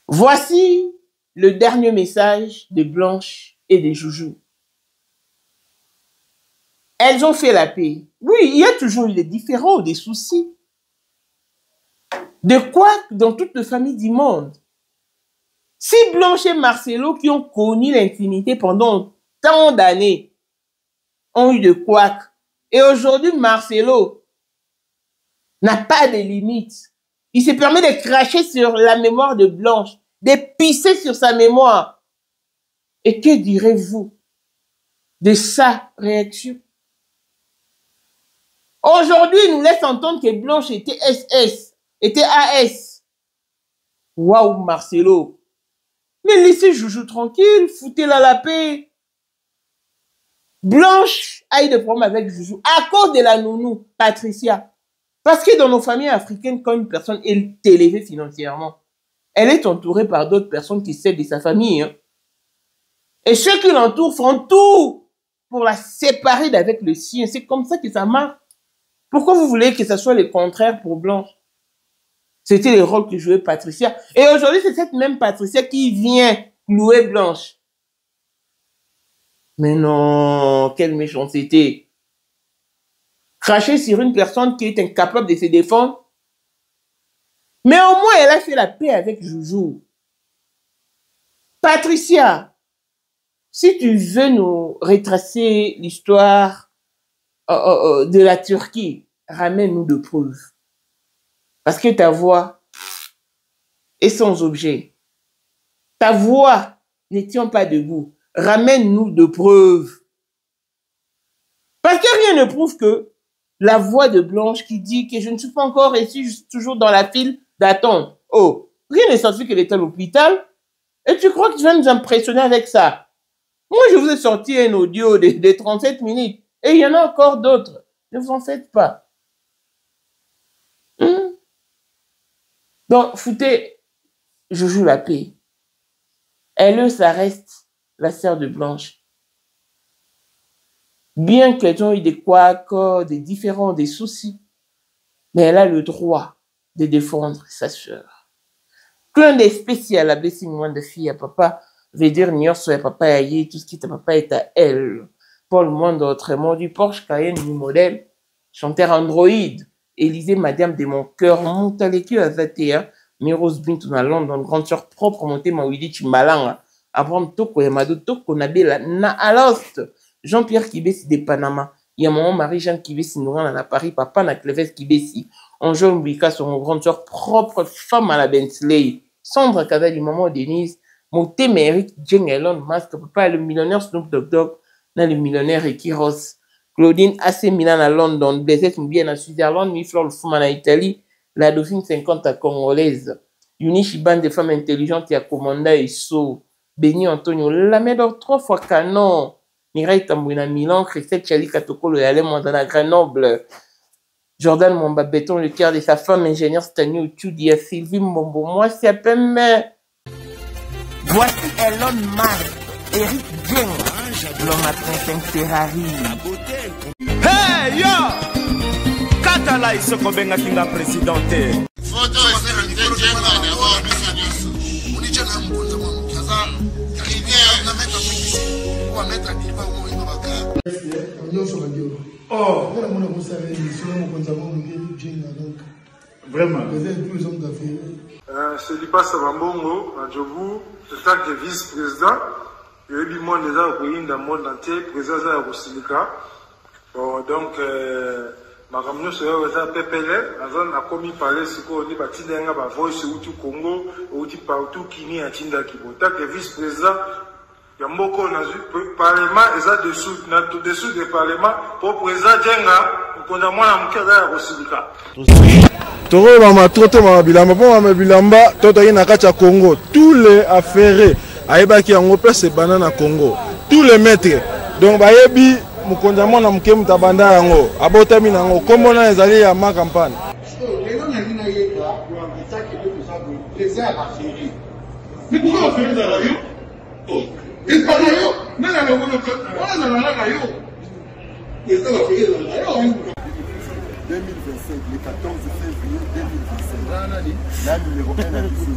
Voici le dernier message de Blanche et de Joujou. Elles ont fait la paix. Oui, il y a toujours eu des différends, des soucis. De quoi dans toutes les familles du monde. Si Blanche et Marcelo, qui ont connu l'intimité pendant tant d'années, ont eu de couacs, et aujourd'hui Marcelo n'a pas de limites, il se permet de cracher sur la mémoire de Blanche, de pisser sur sa mémoire. Et que direz-vous de sa réaction? Aujourd'hui, il nous laisse entendre que Blanche était SS, était AS. Waouh, Marcelo. Mais laissez Joujou tranquille, foutez-la la paix. Blanche a eu des problèmes avec Joujou à cause de la nounou, Patricia. Parce que dans nos familles africaines, quand une personne est élevée financièrement, elle est entourée par d'autres personnes qui cèdent de sa famille. Hein. Et ceux qui l'entourent font tout pour la séparer d'avec le sien. C'est comme ça que ça marche. Pourquoi vous voulez que ce soit le contraire pour Blanche? C'était le rôle que jouait Patricia. Et aujourd'hui, c'est cette même Patricia qui vient louer Blanche. Mais non, quelle méchanceté. Cracher sur une personne qui est incapable de se défendre. Mais au moins, elle a fait la paix avec Joujou. Patricia, si tu veux nous retracer l'histoire de la Turquie, ramène-nous de preuves. Parce que ta voix est sans objet. Ta voix ne tient pas debout. Ramène-nous de preuves. Parce que rien ne prouve que la voix de Blanche qui dit que je ne suis pas encore ici, je suis toujours dans la file d'attente. Oh, rien ne certifie qu'elle est à l'hôpital. Et tu crois que tu vas nous impressionner avec ça? Moi, je vous ai sorti un audio de 37 minutes. Et il y en a encore d'autres. Ne vous en faites pas. Donc, foutez, je joue la paix. Elle, ça reste la sœur de Blanche. Bien qu'elles ont eu des couacs, des différends, des soucis, mais elle a le droit de défendre sa sœur. Plein de spécial à blessing moins de filles à papa, veut dire n'y soit papa aïe, tout ce qui est à papa est à elle. Paul Monde autrement du Porsche Cayenne du modèle, chanteur Android, Élisée Madame de mon cœur, monte à l'équipe à 21, Miros Bintou na London, grande sœur propre, montée ma Widi Chimbalanga, Abraham Toko, Yamado Toko, Nabela, na Alost, Jean-Pierre Kibesi de Panama, Yamaman Marie-Jeanne Kibesi, Nouran à Paris, Papa na Cleves Kibesi, Anjou Mbika, son grande sœur propre, femme à la Bentley, Sandra Kavali, maman Denise, Moté Méric, Jeng Elon, Masque, Papa, le millionnaire Snoop Dogg, le millionnaire Ekiros, Claudine AC Milan à London, Blessette Mbien à Switzerland, Miflor le Fouman à Italie, la Dauphine 50 à Congolaise, Yunichi bande de femmes intelligentes à Commanda et So, Béni Antonio, Lamedor 3 fois Canon, Mireille Tambouina Milan, Christelle Chali Katokolo et Alain Mandana Grenoble, Jordan Momba Béton, le cœur de sa femme, ingénieur Stanley Ochoudi à Sylvie Mbombo, moi c'est à peine mais. Voici Elon Musk, Eric Dien. L'homme à 35 Ferrari. Hey yo! Katala iso kobenga kinga presidente. Photo oh, vraiment. c'est Lipa Savambongo, à Djobu, en tant que vice-président. Il y a eu monde déjà dans le monde entier, président de la Silika. Bon, donc, ma camion se fait PPL, a commis parler ce qu'on dit, Batinga, voice ou tout Congo, ou tout partout, Kini, à Tinda Kibo. Tant que vice-président, il y a beaucoup de parlement, et ça dessous du parlement, pour président Djenga, on a moins de la Silika. Toro mama toto mama bilamba po mama bilamba toto yi na kati ya Congo tous les affaires ayebaki yango pe se banana Congo tous les maîtres donc bayebi mukonza mona muke mutabanda yango abotami nango kombo na ezali ya ma campagne Le 14 février 2025, la numéro 1 à Bissou,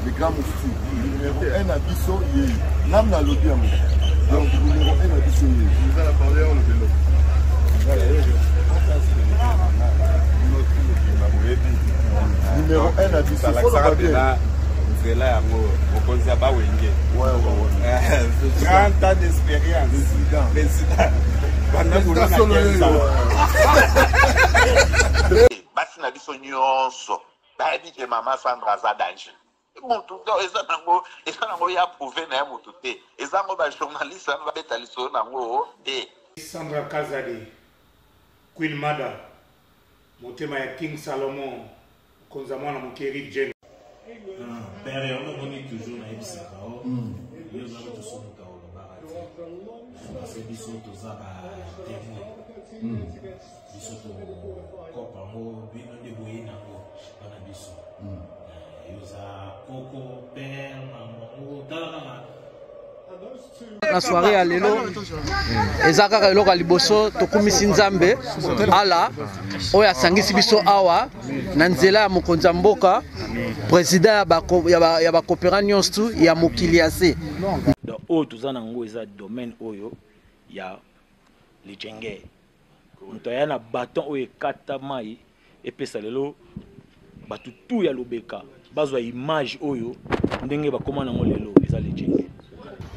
le grand fou. Numéro 1 à Bisso, il est l'âme dans l'audio. Donc, numéro 1 à Bisso, il est parlé en vélo. Numéro 1 à Bisso, il est là. Grand tas d'expérience. Basi na biso nyonso bayebi ke mama Sandra aza danger mutu eza nango ya prouve na ya mutu te eza ngo bajournaliste wana babeta lisolo nango te. Sandra Kazadi, Queen Mada, motema ya King Salomon, konza mwana mokeri Jen. Père, on a toujours na ebisaka o. Yo za to somuka o barati. Parce biso to za ba témoin. Biso to kopa mo bino de boyina o bana biso. Yo za koko père maman o tala la soirée à lelo ezaka eloko liboso tokumisi nzambe ala oya sangisi biso awa na nzela ya mokonzi mboka président ya ba coopéra nyonso ya mokili ase donc oyo toza nango eza domaine oyo ya lijenge moto aya na baton oyo ekata mai epesa lelo bato tu ya lobeka bazwa image oyo ndenge bakoma nango lelo eza lijenge.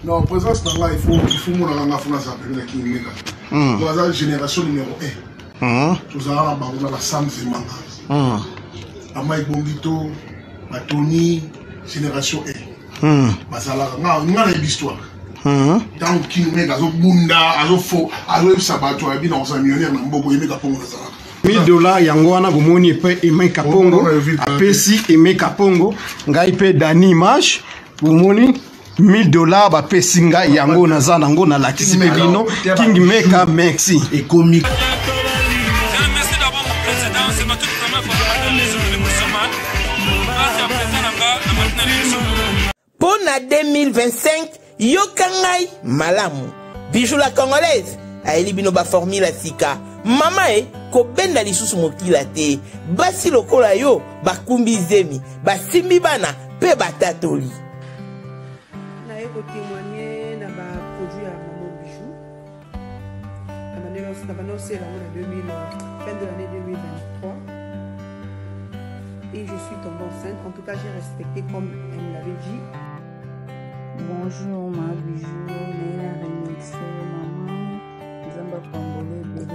Non, présence dans là, il faut mon en affaire ça peut qui mega. Pour la génération numéro 1. Tous à la Sam Zemanga. Amai Bombito, Tony, génération 1. Basala na l'histoire. Tant qui mega zo bunda, azo fo, azo sabato abi na sa millionnaire na mboko yemeka pongo ça. $1000 yango wana bomoni pe Emeka Pongo apesi Emeka Pongo ngai pe Dani Image bomoni $1000 ba pesinga yango naza nango na lakisi bino King Meka merci et comique. Merci d'avoir mon président, c'est ma toute première fois dans les jours de Moussaman. Grâce à président là-bas, pour la 2025, yokangai malamu. Bijou la congolaise, aeli bino ba formula sika. Mama ko benda lisusu mokila te. Basi lokola yo bakumbi zemi, basimbi bana pe batatoli. Témoigner dans ma produit à Maman Bijou. On a annoncé fin de l'année 2023. Et je suis tombée enceinte. En tout cas, j'ai respecté comme elle me l'avait dit. Bonjour ma Bijou, Néla Remix, maman. Zamba Pambole,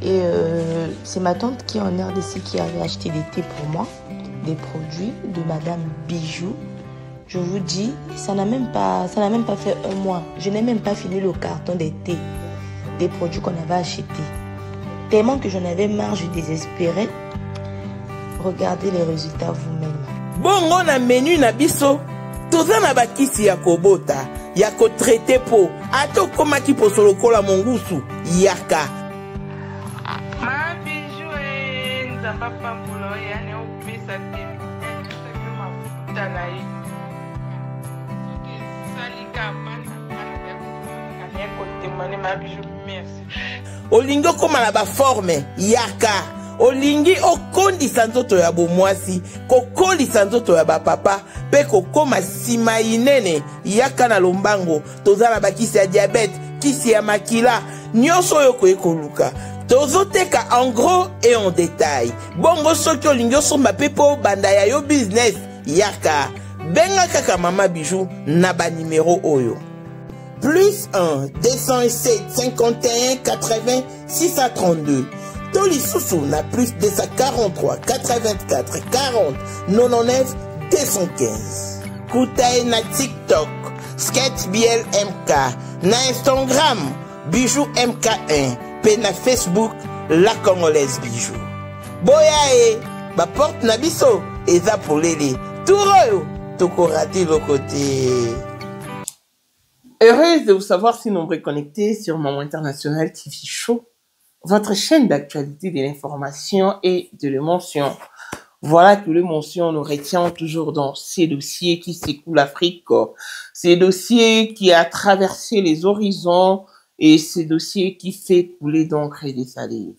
Et c'est ma tante qui est en RDC qui avait acheté des thés pour moi. Des produits de Madame Bijou. Je vous dis, ça n'a même pas fait un mois. Je n'ai même pas fini le carton des thés, des produits qu'on avait achetés. Tellement que j'en avais marre, je désespérais. Regardez les résultats vous-même. Bon, on a menu na biso. Toza na bakisi ya kobota, ya ko traité po. Ato koma ki po solo kola mongusu, yaka. Ma Bijou nzamba pambulo yani opesa te mafuta na ye salika bana ya kotemane ma Bijou merci. Olingo koma na ba forme yaka. Olingi okondisa nzoto ya bomwasi, kokolisa nzoto ya bapapa, pe kokoma sima inene yaka na lombango. Toza na bakisi ya diabète, kisi ya makila, nyonso oyo koekoluka. Tozoteka en gros et en détail. Bongo soki olingi osomba pe po banda ya yo business yaka. Benga kaka Mama Bijou na ba numéro oyo. Plus 1 207 51 80 632. Toli Soussou na plus 243 84 40 99 215. Koutae na TikTok, Sketch BLMK, na Instagram, Bijou MK1, pe na Facebook, La Congolaise Bijou. Boya ba porte na biso, eza polele, touroyo, toko raté le côté. Heureuse de vous savoir si nombreux connectés sur Maman International TV Show, votre chaîne d'actualité, de l'information et de l'émotion. Voilà que l'émotion nous retient toujours dans ces dossiers qui secouent l'Afrique, ces dossiers qui a traversé les horizons et ces dossiers qui fait couler d'encre et des salives.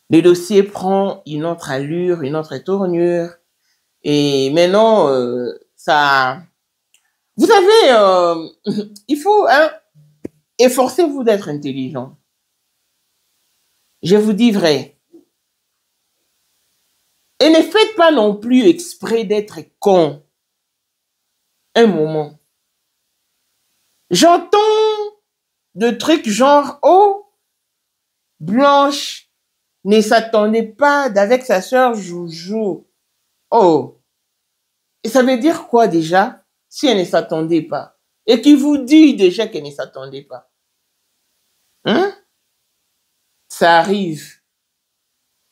le dossier prend une autre allure, une autre tournure. Et maintenant, ça... Vous savez, il faut... Hein, efforcez-vous d'être intelligent. Je vous dis vrai. Et ne faites pas non plus exprès d'être con. Un moment. J'entends de trucs genre, oh, Blanche ne s'attendait pas d'avec sa sœur Joujou. Oh. Et ça veut dire quoi déjà, si elle ne s'attendait pas? Et qui vous dit déjà qu'elle ne s'attendait pas? Hein? Ça arrive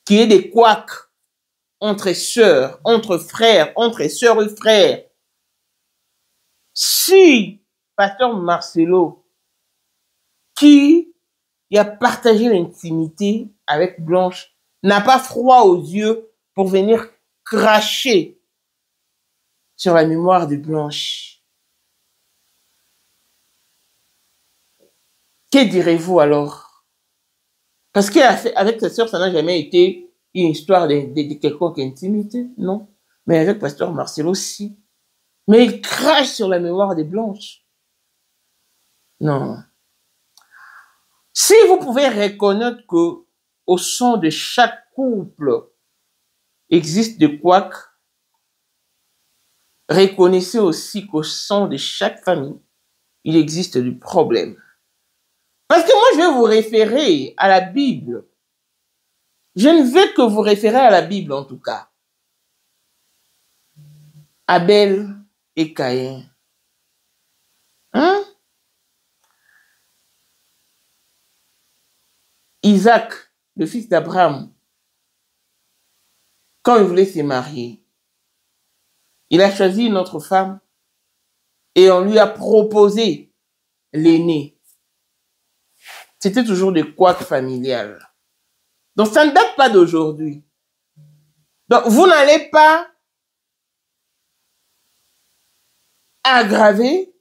qu'il y ait des couacs entre sœurs, entre frères, entre sœurs et frères. Si Pasteur Marcelo, qui a partagé l'intimité avec Blanche, n'a pas froid aux yeux pour venir cracher sur la mémoire de Blanche, que direz-vous alors? Parce qu'avec sa sœur, ça n'a jamais été une histoire de quelconque intimité, non. Mais avec Pasteur Marcelo aussi. Mais il crache sur la mémoire de Blanche. Non. Si vous pouvez reconnaître que au sein de chaque couple existe des couacs, reconnaissez aussi qu'au sein de chaque famille, il existe des problèmes. Parce que moi, je vais vous référer à la Bible. Je ne veux que vous référer à la Bible, en tout cas. Abel et Caïn. Hein? Isaac, le fils d'Abraham, quand il voulait se marier, il a choisi une autre femme et on lui a proposé l'aîné. C'était toujours des couacs familiales. Donc ça ne date pas d'aujourd'hui. Donc vous n'allez pas aggraver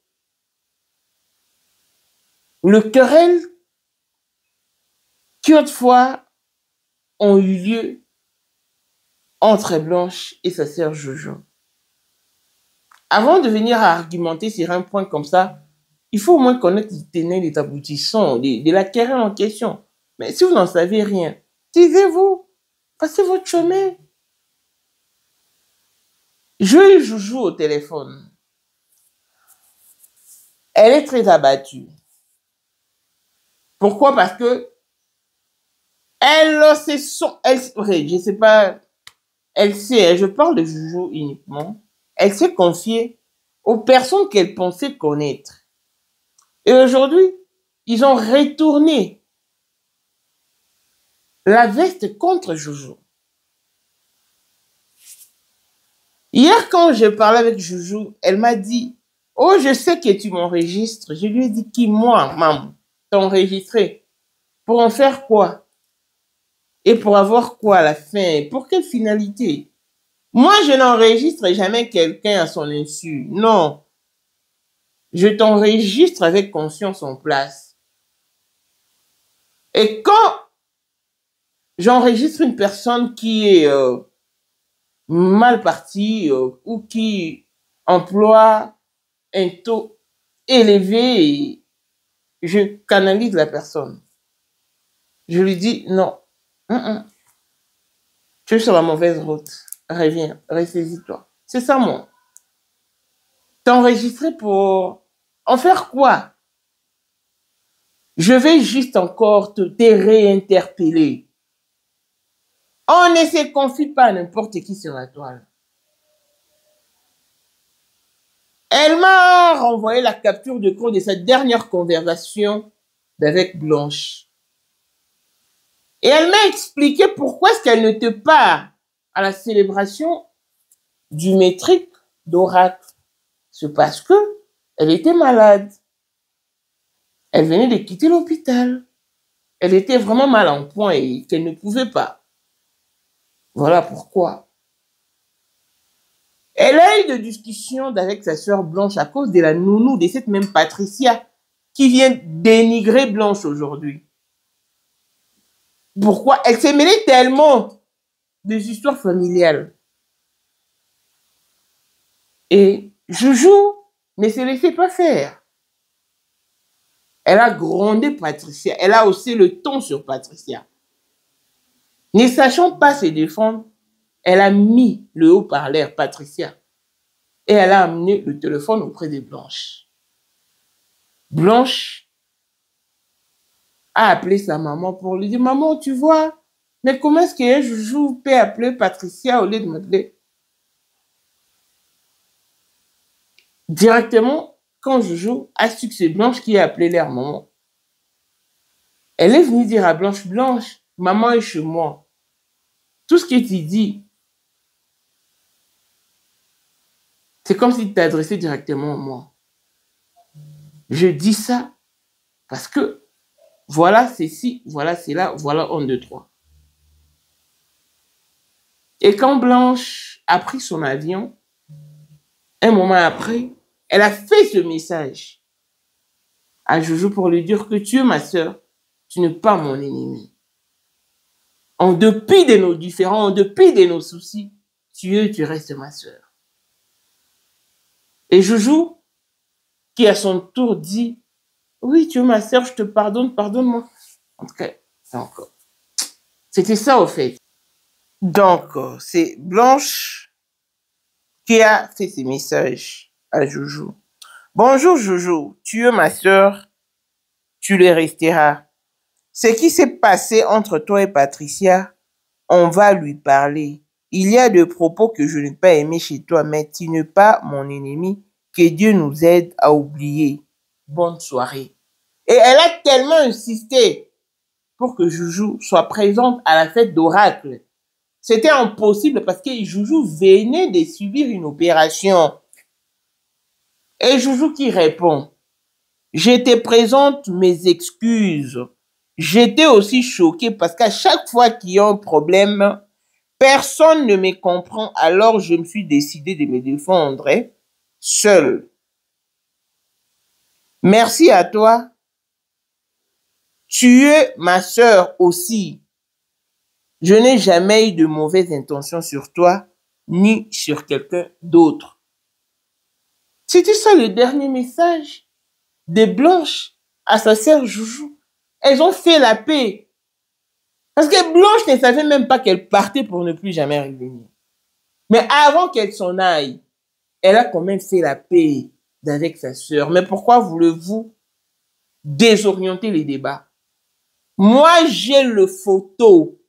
le querelle qui autrefois ont eu lieu entre Blanche et sa sœur Jojo. Avant de venir à argumenter sur un point comme ça, il faut au moins connaître les tenants, les aboutissants de la querelle en question. Mais si vous n'en savez rien, taisez-vous, passez votre chemin. Je Joujou au téléphone. Elle est très abattue. Pourquoi? Parce que je sais pas, elle sait, je parle de Joujou uniquement, elle s'est confiée aux personnes qu'elle pensait connaître. Et aujourd'hui, ils ont retourné la veste contre Joujou. Hier, quand je parlais avec Joujou, elle m'a dit, oh, je sais que tu m'enregistres. Je lui ai dit, qui, moi, maman, t'enregistrer? Pour en faire quoi? Et pour avoir quoi à la fin? Pour quelle finalité? Moi, je n'enregistre jamais quelqu'un à son insu. Non. Je t'enregistre avec conscience en place. Et quand j'enregistre une personne qui est mal partie ou qui emploie un taux élevé, je canalise la personne. Je lui dis non. Tu es sur la mauvaise route. Reviens, ressaisis-toi. C'est ça, moi. T'enregistrer pour en faire quoi? Je vais juste encore te réinterpeller. On ne se confie pas à n'importe qui sur la toile. Elle m'a renvoyé la capture de compte de sa dernière conversation avec Blanche. Et elle m'a expliqué pourquoi est-ce qu'elle ne te part à la célébration du métrique d'Oracle. C'est parce que elle était malade. Elle venait de quitter l'hôpital. Elle était vraiment mal en point et qu'elle ne pouvait pas. Voilà pourquoi. Elle a eu des discussions avec sa sœur Blanche à cause de la nounou de cette même Patricia qui vient dénigrer Blanche aujourd'hui. Pourquoi? Elle s'est mêlée tellement des histoires familiales. Et Joujou ne se laissait pas faire. Elle a grondé Patricia. Elle a haussé le ton sur Patricia. Ne sachant pas se défendre, elle a mis le haut-parleur, Patricia, et elle a amené le téléphone auprès de Blanche. Blanche a appelé sa maman pour lui dire, maman, tu vois, mais comment est-ce que Joujou peut appeler Patricia au lieu de m'appeler? Directement, quand Joujou a su que c'est Blanche qui a appelé leur maman, elle est venue dire à Blanche, Blanche, maman est chez moi. Tout ce que tu dis, c'est comme si tu t'adressais directement à moi. Je dis ça parce que voilà ceci, voilà cela, voilà 1, 2, 3. Et quand Blanche a pris son avion, un moment après, elle a fait ce message à Joujou pour lui dire que tu es ma sœur, tu n'es pas mon ennemi. En dépit de nos différends, en dépit de nos soucis, tu restes ma sœur. Et Joujou, qui à son tour dit, oui, tu es ma sœur, je te pardonne, pardonne-moi. En tout cas, c'était ça au fait. Donc, c'est Blanche qui a fait ces messages à Joujou. Bonjour Joujou, tu es ma sœur, tu le resteras. Ce qui s'est passé entre toi et Patricia, on va lui parler. Il y a des propos que je n'ai pas aimés chez toi, mais tu n'es pas mon ennemi. Que Dieu nous aide à oublier. Bonne soirée. Et elle a tellement insisté pour que Joujou soit présente à la fête d'Oracle. C'était impossible parce que Joujou venait de subir une opération. Et Joujou qui répond, je te présente mes excuses. J'étais aussi choquée parce qu'à chaque fois qu'il y a un problème, personne ne me comprend. Alors je me suis décidée de me défendre seule. Merci à toi. Tu es ma sœur aussi. Je n'ai jamais eu de mauvaises intentions sur toi, ni sur quelqu'un d'autre. C'était ça le dernier message de Blanche à sa sœur Joujou. Elles ont fait la paix. Parce que Blanche ne savait même pas qu'elle partait pour ne plus jamais revenir. Mais avant qu'elle s'en aille, elle a quand même fait la paix avec sa sœur. Mais pourquoi voulez-vous désorienter les débats? Moi, j'ai le photo,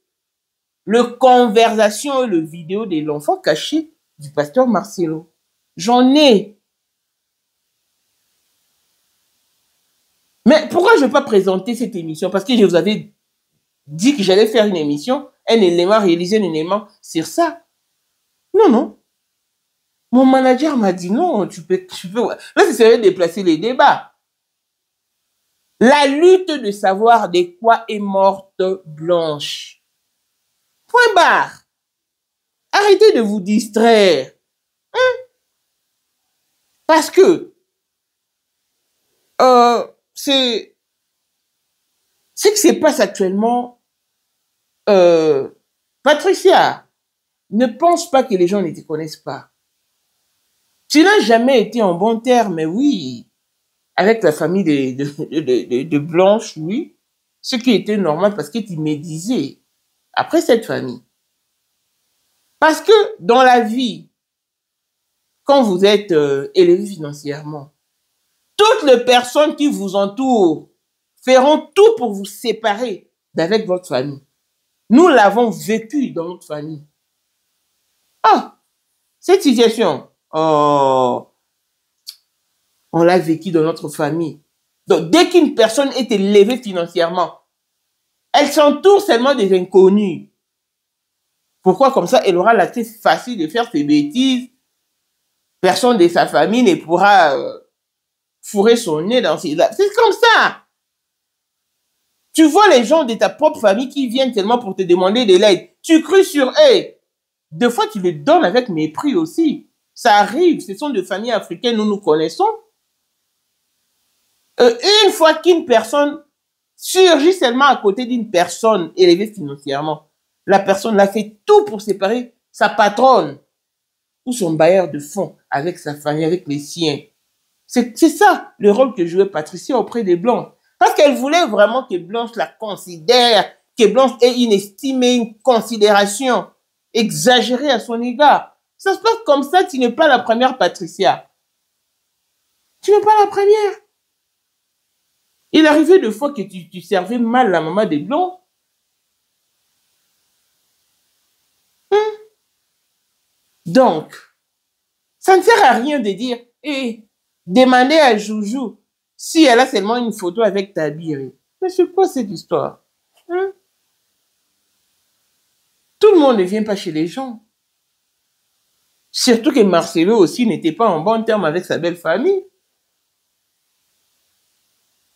le conversation et le vidéo de l'enfant caché du pasteur Marcelo. J'en ai. Mais pourquoi je ne vais pas présenter cette émission? Parce que je vous avais dit que j'allais faire une émission, un élément, réaliser un élément sur ça. Non, non. Mon manager m'a dit non, tu peux. Là, ce serait déplacer les débats. La lutte de savoir de quoi est morte Blanche. Point barre. Arrêtez de vous distraire. Hein? Parce que ce qui se passe actuellement, Patricia, ne pense pas que les gens ne te connaissent pas. Tu n'as jamais été en bon terme, mais oui, avec la famille de Blanche, oui, ce qui était normal parce que tu médisais après cette famille. Parce que dans la vie, quand vous êtes élevé financièrement, toutes les personnes qui vous entourent feront tout pour vous séparer d'avec votre famille. Nous l'avons vécu dans notre famille. Ah, cette situation, oh, on l'a vécu dans notre famille. Donc, dès qu'une personne est élevée financièrement, elle s'entoure seulement des inconnus. Pourquoi? Comme ça, elle aura l'accès facile de faire ses bêtises. Personne de sa famille ne pourra fourrer son nez dans ses... C'est comme ça. Tu vois les gens de ta propre famille qui viennent tellement pour te demander de l'aide. Tu crues sur eux. Des fois, tu les donnes avec mépris aussi. Ça arrive. Ce sont des familles africaines, nous nous connaissons. Une fois qu'une personne surgit seulement à côté d'une personne élevée financièrement. La personne a fait tout pour séparer sa patronne ou son bailleur de fonds avec sa famille, avec les siens. C'est ça le rôle que jouait Patricia auprès des Blanches. Parce qu'elle voulait vraiment que Blanche la considère, que Blanche ait une estime et une considération exagérée à son égard. Ça se passe comme ça, tu n'es pas la première Patricia. Tu n'es pas la première. Il arrivait de fois que tu servais mal la maman des Blancs. Donc, ça ne sert à rien de dire, demandez à Joujou si elle a seulement une photo avec Tabiri. Mais c'est quoi cette histoire? Tout le monde ne vient pas chez les gens. Surtout que Marcelo aussi n'était pas en bon terme avec sa belle famille.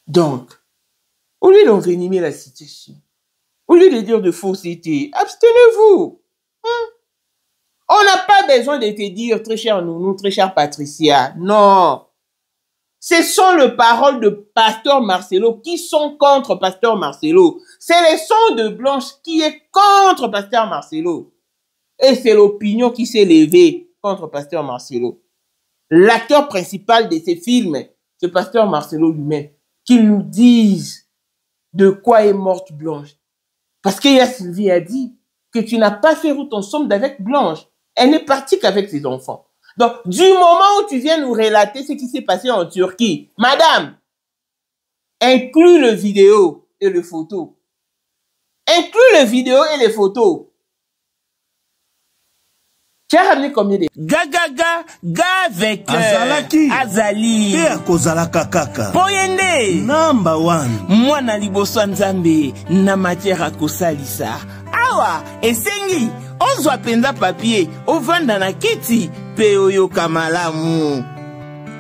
Donc, au lieu d'envenimer la situation, au lieu de dire de fausseté, abstenez-vous. On n'a pas besoin de te dire, très cher Nounou, très cher Patricia. Non. Ce sont les paroles de Pasteur Marcelo qui sont contre Pasteur Marcelo. C'est les sons de Blanche qui est contre Pasteur Marcelo. Et c'est l'opinion qui s'est levée contre Pasteur Marcelo. L'acteur principal de ces films, c'est Pasteur Marcelo lui-même. Qu'il nous dise de quoi est morte Blanche. Parce que Sylvie a dit que tu n'as pas fait route ensemble avec Blanche. Elle n'est partie qu'avec ses enfants. Donc, du moment où tu viens nous relater ce qui s'est passé en Turquie, madame, inclus le vidéo et les photos. Inclus le vidéo et les photos. Tu as ramené combien de... Ga avec Azalaki. Azali. Et akozalaka kaka. Poyende. Number one. Mwana liboso nzambe na matière akosalisa. Awa, esengi. Ozwa penza papier, ovanda na kiti, pe oyoka malamu.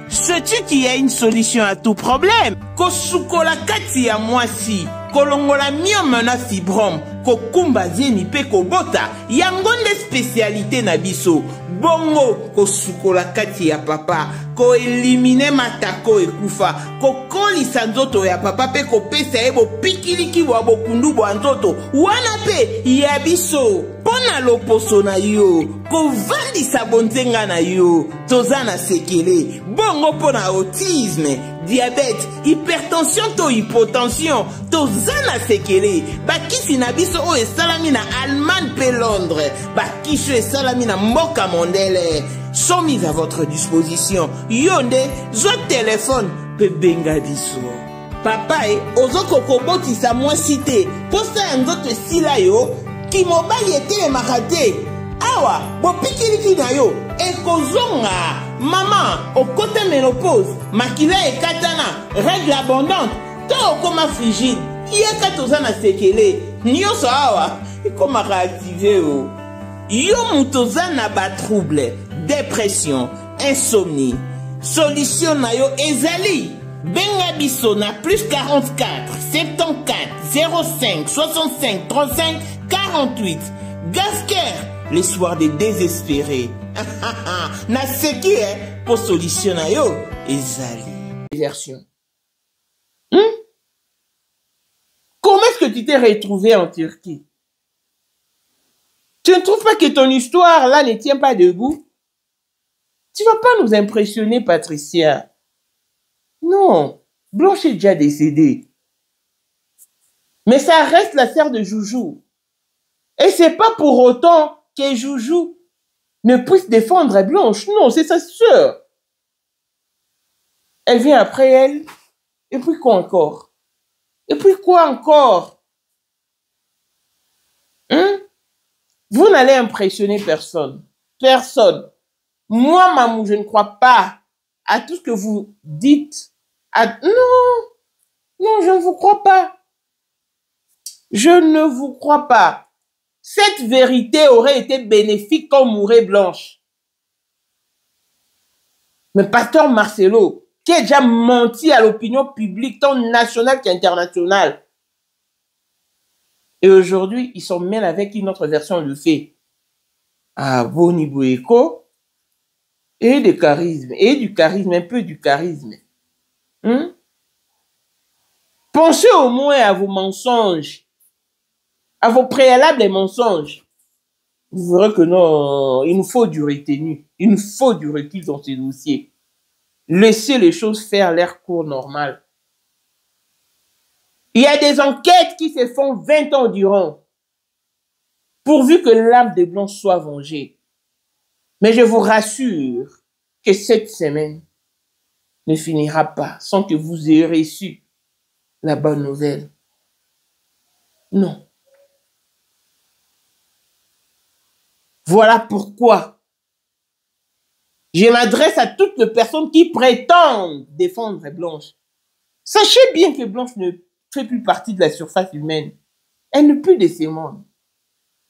Sais-tu qu'il y a une solution à tout problème? Kosukola kati ya mwasi, kolongola myome na fibrome, kokumba zemi pe kobota, yangonde spécialité na biso. Bongo kosukola kati ya papa, ko elimine matako ekufa, ko kolisa nzoto ya papa pe kopesa ebo pikiliki wa bokundu bwa nzoto, wana pe ya biso. Pona loposo na yo, kovandisa bonzenga na yo, tozana sekele, bongo pona autisme, diabète, hypertension to hypotension, tozana sekele, bakisi na biso o esalami na Allemagne pe Londres, bakisho esalami na mboka mondele, sont mis à votre disposition. Yonde, zo téléphone, pe benga biso. Papa ozoko kobotisa mwasi te, posa nzoto esila yo, ki mobali etelemaka te. Awa, bopikiliki na yo, ekozonga. Maman, okote ménopause, makila ekatana, règle abondante, to okoma frigide, yeka tozana sekele, nyonso awa, ekomaka activé o. Yo mutozana ba trouble, dépression, insomnie. Solution na yo ezali. Benga biso na plus 44 74 05 65 35 48. Gasker, les soirs des désespérés. Na seki pour solution na yo ezali. Version. Comment est-ce que tu t'es retrouvé en Turquie? Tu ne trouves pas que ton histoire là ne tient pas debout? Tu vas pas nous impressionner, Patricia. Non, Blanche est déjà décédée. Mais ça reste la sœur de Joujou. Et c'est pas pour autant que Joujou ne puisse défendre Blanche. Non, c'est sa sœur. Elle vient après elle. Et puis quoi encore? Et puis quoi encore? Vous n'allez impressionner personne. Personne. Moi, Mamou, je ne crois pas à tout ce que vous dites. Non, je ne vous crois pas. Je ne vous crois pas. Cette vérité aurait été bénéfique quand mourait Blanche. Mais Pasteur Marcelo, qui a déjà menti à l'opinion publique, tant nationale qu'internationale, et aujourd'hui, ils sont mêlés avec une autre version du fait. Ah, Boni Boeko, et du charisme, un peu du charisme. Pour Pensez au moins à vos mensonges, à vos préalables mensonges. Vous verrez que non, il nous faut du retenu, il nous faut du recul dans ces dossiers. Laissez les choses faire leur cours normal. Il y a des enquêtes qui se font 20 ans durant, pourvu que l'âme des Blancs soit vengée. Mais je vous rassure que cette semaine ne finira pas sans que vous ayez reçu la bonne nouvelle. Non. Voilà pourquoi je m'adresse à toutes les personnes qui prétendent défendre Blanche. Sachez bien que Blanche ne fait plus partie de la surface humaine. Elle n'est plus de ces mondes.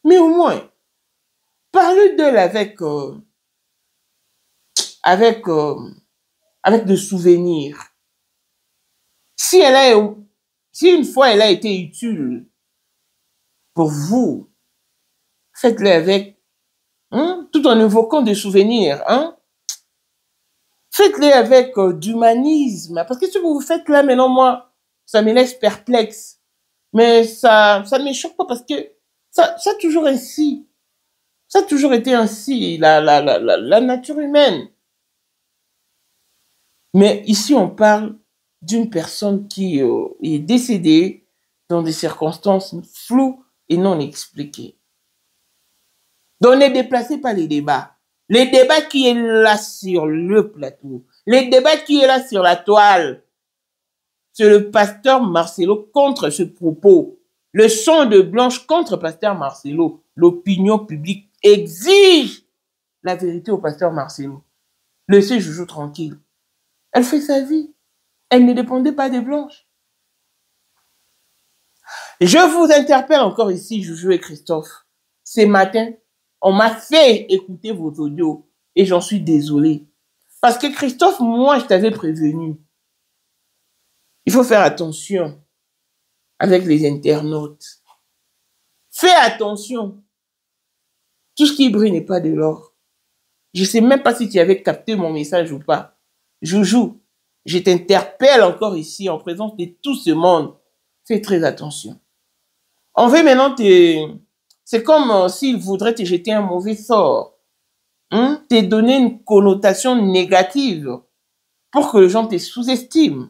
Mais au moins, parlez d'elle avec de souvenirs. Si une fois elle a été utile pour vous, faites-le avec, tout en évoquant des souvenirs, Faites-le avec d'humanisme. Parce que ce que vous faites là, maintenant, moi, ça me laisse perplexe. Mais ça ne me choque pas parce que ça a toujours ainsi. Ça a toujours été ainsi, la nature humaine. Mais ici, on parle d'une personne qui est décédée dans des circonstances floues et non expliquées. Donc, ne déplacez pas les débats. Les débats qui est là sur le plateau, les débats qui est là sur la toile, c'est le pasteur Marcelo contre ce propos. Le son de Blanche contre pasteur Marcelo. L'opinion publique exige la vérité au pasteur Marcelo. Laissez Joujou tranquille. Elle fait sa vie. Elle ne dépendait pas de Blanche. Je vous interpelle encore ici, Joujou et Christophe. Ce matin, on m'a fait écouter vos audios et j'en suis désolé. Parce que Christophe, moi, je t'avais prévenu. Il faut faire attention avec les internautes. Fais attention. Tout ce qui brille n'est pas de l'or. Je ne sais même pas si tu avais capté mon message ou pas. Joujou, je t'interpelle encore ici en présence de tout ce monde. Fais très attention. On veut maintenant te... C'est comme s'il voudrait te jeter un mauvais sort. Te donner une connotation négative pour que les gens te sous-estiment.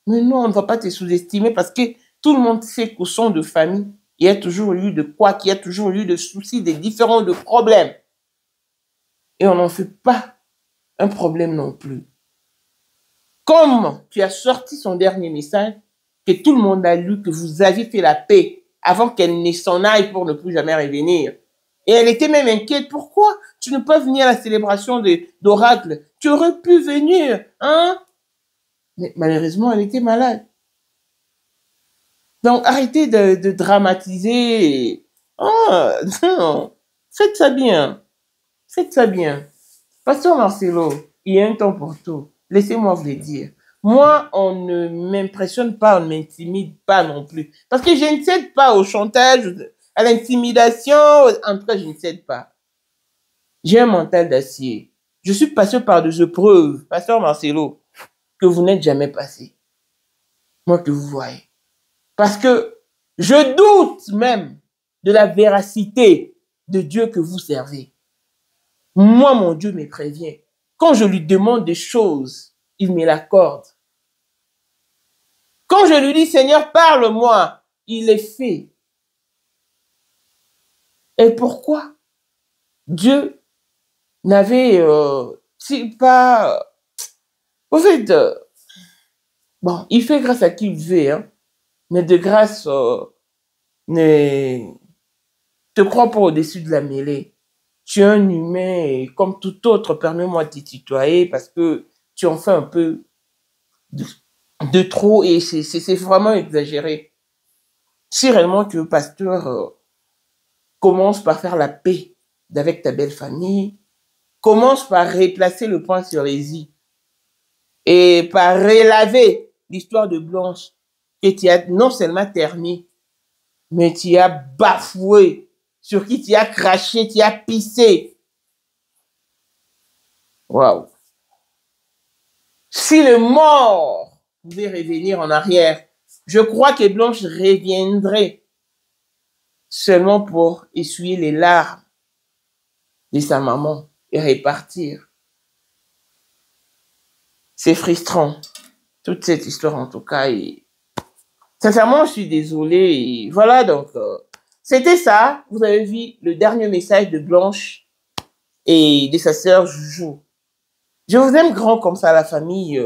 Mais non, on ne va pas te sous-estimer parce que tout le monde sait qu'au sein de famille, il y a toujours eu de quoi, qu'il y a toujours eu de soucis, de différents de problèmes. Et on n'en fait pas un problème non plus. Comme tu as sorti son dernier message, que tout le monde a lu, que vous aviez fait la paix avant qu'elle ne s'en aille pour ne plus jamais revenir. Et elle était même inquiète. Pourquoi tu ne peux venir à la célébration d'Oracle? Tu aurais pu venir, Mais malheureusement, elle était malade. Donc, arrêtez de dramatiser. Non. Faites ça bien. Faites ça bien. Pasteur Marcelo, il y a un temps pour tout. Laissez-moi vous le dire. Moi, on ne m'impressionne pas, on ne m'intimide pas non plus. Parce que je ne cède pas au chantage, à l'intimidation. En tout cas, je ne cède pas. J'ai un mental d'acier. Je suis passé par des épreuves, pasteur Marcelo, que vous n'êtes jamais passé. Moi que vous voyez. Parce que je doute même de la véracité de Dieu que vous servez. Moi, mon Dieu me prévient. Quand je lui demande des choses, il me l'accorde. Quand je lui dis, Seigneur, parle-moi, il les fait. Et pourquoi Dieu n'avait-il pas... Au fait, bon, il fait grâce à qui il veut, mais de grâce, ne te crois pas au-dessus de la mêlée. Tu es un humain et comme tout autre, permets-moi de te tutoyer parce que tu en fais un peu de trop et c'est vraiment exagéré. Si réellement tu veux, pasteur, commence par faire la paix avec ta belle famille, commence par replacer le point sur les i et par relaver l'histoire de Blanche que tu as non seulement terni, mais tu as bafoué, sur qui tu as craché, tu as pissé. Waouh! Si le mort pouvait revenir en arrière, Je crois que Blanche reviendrait seulement pour essuyer les larmes de sa maman et repartir. C'est frustrant, toute cette histoire en tout cas. Et sincèrement, je suis désolée. Et voilà, donc, c'était ça. Vous avez vu le dernier message de Blanche et de sa sœur Joujou. Je vous aime grand comme ça, la famille.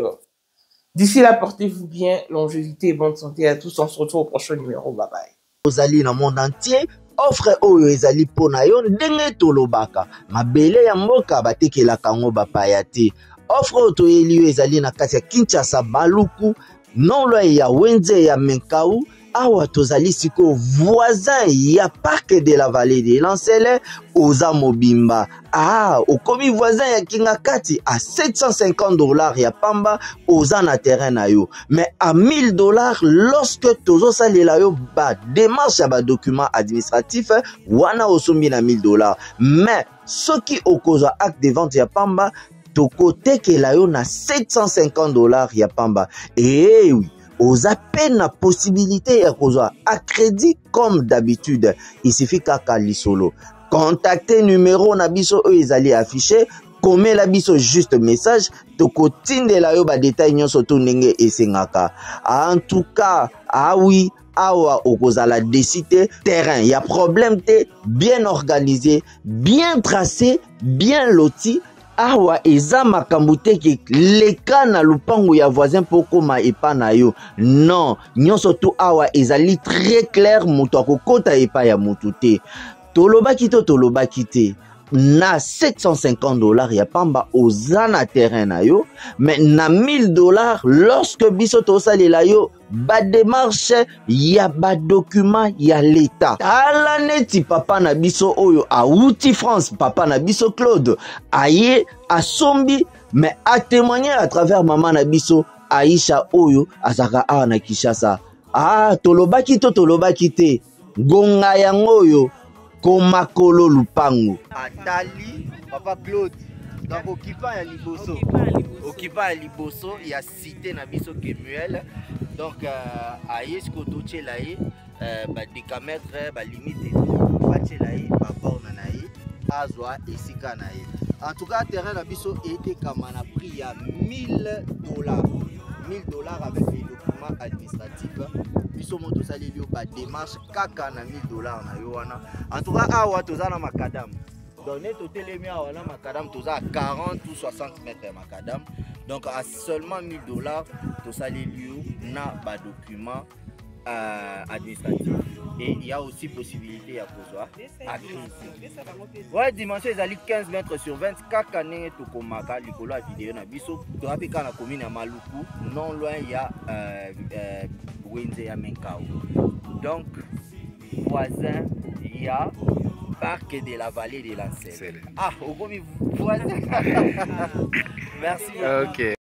D'ici là, portez-vous bien, longévité et bonne santé à tous. On se retrouve au prochain numéro. Bye bye. Ozali na monde entier, offre oyo ezali pona yo ndenge tolobaka. Mabele ya mboka batekelaka ngo bapaya te. Offre oyo toyeli yo ezali na kati ya Kinshasa Baluku, non ya Wenze ya Menkau. Awa tozali siko voisin ya parc de la vallée de Lancele oza mobimba. Okomi voisin ya Kingakati à $750 ya pamba oza na terrain na yo. Mais à $1000 lorsque tozo salela yo ba démarche ya ba document administratif wana osombi na $1000. Mais soki okozwa acte de vente ya pamba toko tekela yo na $750 ya pamba. Eh oui. Aux appels la possibilité à crédit comme d'habitude. Il suffit qu'à lisolo. Contactez numéro nabiso eux ils allaient afficher. Comme la biso juste message. Toko tinde la yo ba détail nyon soto nenge et sengaka. En tout cas, oui. Awa okozala décider terrain. Il y a problème te bien organisé, bien tracé, bien loti. Awa eza makambo te ki leka na lupango ya voisin poko ma epa na yo. Non, nyonso tu awa ezali très clair moto akokota epa ya motu te. Tolobaki te. Na $750 ya pamba oza na terrain na yo, mais na $1000 lorsque biso tosalela yo ba démarche ya ba document ya l'état. Tala neti papa na biso oyo auti France, papa na biso Claude aye asombi, mais a témoigner à travers maman na biso Aisha oyo azaka a na Kinshasa. Tolobaki te gonga yango oyo komakolo lupango atali papa Claude. Donc occupant ya liboso ya cité na biso Kemuel. Donc aye sko tochela ye ba décamètre ba limite ba chela ye ba borne na ye azwa esika na ye. En tout cas terrain na biso était comme na prix ya $1000. $1000 avec les documents administratifs. Biso moto sali liyo ba démarche kaka na $1000 na yo wana. En tout cas awa toza na makadam. Donné totelemi awa na makadam toza à 40 ou 60 mètres makadam. Donc à seulement $1000 to sali liyo na ba document administratif. Et il y a aussi possibilité à kozwa à crise. Ouais, dimension ezali 15 mètres sur 20 kaka nenge to komaka likolo ya vidéo na biso. To rapika na commune ya Maluku, non loin il y a Wenze ya Menkau. Donc voisin il y a parc de la vallée de Lancele. Okomi voisin. Merci. OK.